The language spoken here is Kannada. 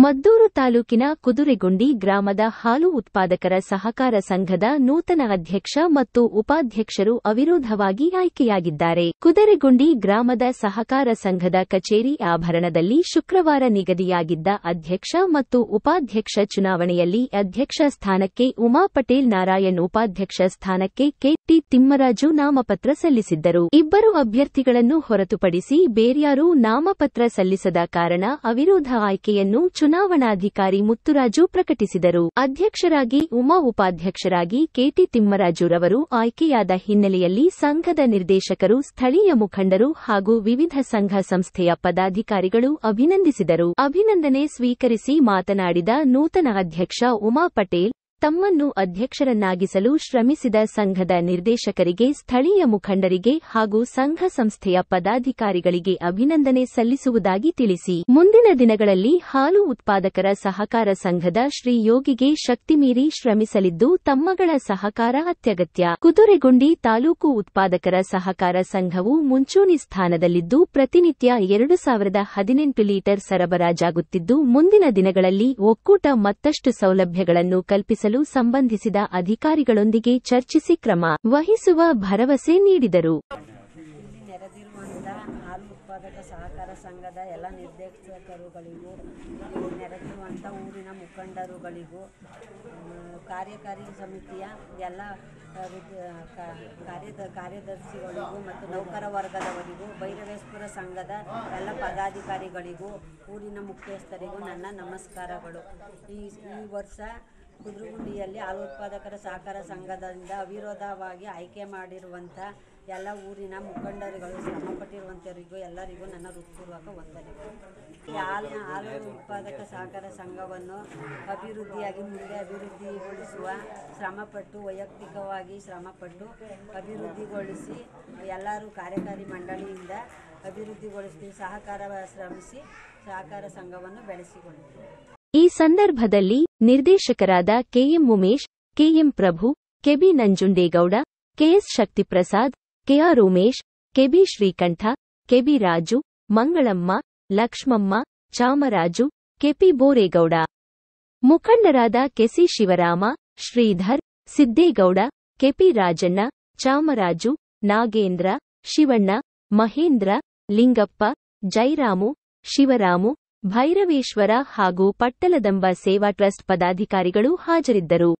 ಮದ್ದೂರು ತಾಲೂಕಿನ ಕುದುರೆಗುಂಡಿ ಗ್ರಾಮದ ಹಾಲು ಉತ್ಪಾದಕರ ಸಹಕಾರ ಸಂಘದ ನೂತನ ಅಧ್ಯಕ್ಷ ಮತ್ತು ಉಪಾಧ್ಯಕ್ಷರು ಅವಿರೋಧವಾಗಿ ಆಯ್ಕೆಯಾಗಿದ್ದಾರೆ. ಕುದುರೆಗುಂಡಿ ಗ್ರಾಮದ ಸಹಕಾರ ಸಂಘದ ಕಚೇರಿ ಆವರಣದಲ್ಲಿ ಶುಕ್ರವಾರ ನಿಗದಿಯಾಗಿದ್ದ ಅಧ್ಯಕ್ಷ ಮತ್ತು ಉಪಾಧ್ಯಕ್ಷ ಚುನಾವಣೆಯಲ್ಲಿ ಅಧ್ಯಕ್ಷ ಸ್ಥಾನಕ್ಕೆ ಉಮಾ ಪಟೇಲ್ ನಾರಾಯಣ್, ಉಪಾಧ್ಯಕ್ಷ ಸ್ಥಾನಕ್ಕೆ ಕೆ.ಟಿ. ತಿಮ್ಮರಾಜು ನಾಮಪತ್ರ ಸಲ್ಲಿಸಿದ್ದರು. ಇಬ್ಬರು ಅಭ್ಯರ್ಥಿಗಳನ್ನು ಹೊರತುಪಡಿಸಿ ಬೇರ್ಯಾರೂ ನಾಮಪತ್ರ ಸಲ್ಲಿಸದ ಕಾರಣ ಅವಿರೋಧ ಆಯ್ಕೆಯನ್ನು ಚುನಾವಣಾಧಿಕಾರಿ ಮುತ್ತುರಾಜು ಪ್ರಕಟಿಸಿದರು. ಅಧ್ಯಕ್ಷರಾಗಿ ಉಮಾ, ಉಪಾಧ್ಯಕ್ಷರಾಗಿ ಕೆ.ಟಿ. ತಿಮ್ಮರಾಜುರವರು ಆಯ್ಕೆಯಾದ ಹಿನ್ನೆಲೆಯಲ್ಲಿ ಸಂಘದ ನಿರ್ದೇಶಕರು, ಸ್ಥಳೀಯ ಮುಖಂಡರು ಹಾಗೂ ವಿವಿಧ ಸಂಘ ಸಂಸ್ಥೆಯ ಪದಾಧಿಕಾರಿಗಳು ಅಭಿನಂದಿಸಿದರು. ಅಭಿನಂದನೆ ಸ್ವೀಕರಿಸಿ ಮಾತನಾಡಿದ ನೂತನ ಅಧ್ಯಕ್ಷ ಉಮಾ ಪಟೇಲ್, ತಮ್ಮನ್ನು ಅಧ್ಯಕ್ಷರನ್ನಾಗಿಸಲು ಶ್ರಮಿಸಿದ ಸಂಘದ ನಿರ್ದೇಶಕರಿಗೆ, ಸ್ಥಳೀಯ ಮುಖಂಡರಿಗೆ ಹಾಗೂ ಸಂಘ ಸಂಸ್ಥೆಯ ಪದಾಧಿಕಾರಿಗಳಿಗೆ ಅಭಿನಂದನೆ ಸಲ್ಲಿಸುವುದಾಗಿ ತಿಳಿಸಿ, ಮುಂದಿನ ದಿನಗಳಲ್ಲಿ ಹಾಲು ಉತ್ಪಾದಕರ ಸಹಕಾರ ಸಂಘದ ಶ್ರೀ ಯೋಗಿಗೆ ಶಕ್ತಿಮೀರಿ ಶ್ರಮಿಸಲಿದ್ದು ತಮ್ಮಗಳ ಸಹಕಾರ ಅತ್ಯಗತ್ಯ. ಕುದುರೆಗುಂಡಿ ತಾಲೂಕು ಉತ್ಪಾದಕರ ಸಹಕಾರ ಸಂಘವು ಮುಂಚೂಣಿ ಸ್ಥಾನದಲ್ಲಿದ್ದು ಪ್ರತಿನಿತ್ಯ 2018 ಲೀಟರ್ ಸರಬರಾಜಾಗುತ್ತಿದ್ದು ಮುಂದಿನ ದಿನಗಳಲ್ಲಿ ಒಕ್ಕೂಟ ಮತ್ತಷ್ಟು ಸೌಲಭ್ಯಗಳನ್ನು ಕಲ್ಪಿಸಲು ಸಂಬಂಧಿಸಿದ ಅಧಿಕಾರಿಗಳೊಂದಿಗೆ ಚರ್ಚಿಸಿ ಕ್ರಮ ವಹಿಸುವ ಭರವಸೆ ನೀಡಿದರು. ನೆರೆದಿರುವಂತಹ ಹಾಲು ಉತ್ಪಾದಕ ಸಹಕಾರ ಸಂಘದ ಎಲ್ಲ ನಿರ್ದೇಶಕರುಗಳಿಗೂ, ನೆರೆದಿರುವಂಥ ಊರಿನ ಮುಖಂಡರುಗಳಿಗೂ, ಕಾರ್ಯಕಾರಿ ಸಮಿತಿಯ ಎಲ್ಲ ಕಾರ್ಯದರ್ಶಿಗಳಿಗೂ ಮತ್ತು ನೌಕರ ವರ್ಗದವರಿಗೂ, ಭೈರವೇಶ್ವರ ಸಂಘದ ಎಲ್ಲ ಪದಾಧಿಕಾರಿಗಳಿಗೂ, ಊರಿನ ಮುಖ್ಯಸ್ಥರಿಗೂ ನನ್ನ ನಮಸ್ಕಾರಗಳು. ಈ ವರ್ಷ ಕುದುರೆಗುಂಡಿಯಲ್ಲಿ ಹಾಲು ಉತ್ಪಾದಕರ ಸಹಕಾರ ಸಂಘದಿಂದ ಅವಿರೋಧವಾಗಿ ಆಯ್ಕೆ ಮಾಡಿರುವಂಥ ಎಲ್ಲ ಊರಿನ ಮುಖಂಡರುಗಳು, ಶ್ರಮಪಟ್ಟಿರುವಂಥವರಿಗೂ ಎಲ್ಲರಿಗೂ ನನ್ನ ಹೃತ್ಪೂರ್ವಕ ವಂದನೆಗಳು. ಈ ಹಾಲು ಉತ್ಪಾದಕ ಸಹಕಾರ ಸಂಘವನ್ನು ಮುಂದೆ ಅಭಿವೃದ್ಧಿಗೊಳಿಸುವ ಶ್ರಮಪಟ್ಟು, ವೈಯಕ್ತಿಕವಾಗಿ ಶ್ರಮಪಟ್ಟು ಅಭಿವೃದ್ಧಿಗೊಳಿಸಿ ಎಲ್ಲರೂ ಕಾರ್ಯಕಾರಿ ಮಂಡಳಿಯಿಂದ ಅಭಿವೃದ್ಧಿಗೊಳಿಸಿ ಶ್ರಮಿಸಿ ಸಹಕಾರ ಸಂಘವನ್ನು ಬೆಳೆಸಿಕೊಂಡಿದೆ. ಈ ಸಂದರ್ಭದಲ್ಲಿ ನಿರ್ದೇಶಕರಾದ KM Umesh, KM Prabhu, KB Nanjundegowda, KS Shaktiprasad, KR Umesh, KB Srikantha, KB Raju, Mangalamma, Lakshmamma, Chamaraju, KP Boregowda, ಮುಖಂಡರಾದ ಕೆಸಿ ಶಿವರಾಮ, ಶ್ರೀಧರ್, ಸಿದ್ದೇಗೌಡ, ಕೆಪಿ ರಾಜಣ್ಣ, ಚಾಮರಾಜು, ನಾಗೇಂದ್ರ, ಶಿವಣ್ಣ, ಮಹೇಂದ್ರ, ಲಿಂಗಪ್ಪ, ಜೈರಾಮು, ಶಿವರಾಮು, ಭೈರವೇಶ್ವರ ಹಾಗೂ ಪಟ್ಟಲದಂಬ ಸೇವಾ ಟ್ರಸ್ಟ್ ಪದಾಧಿಕಾರಿಗಳು ಹಾಜರಿದ್ದರು.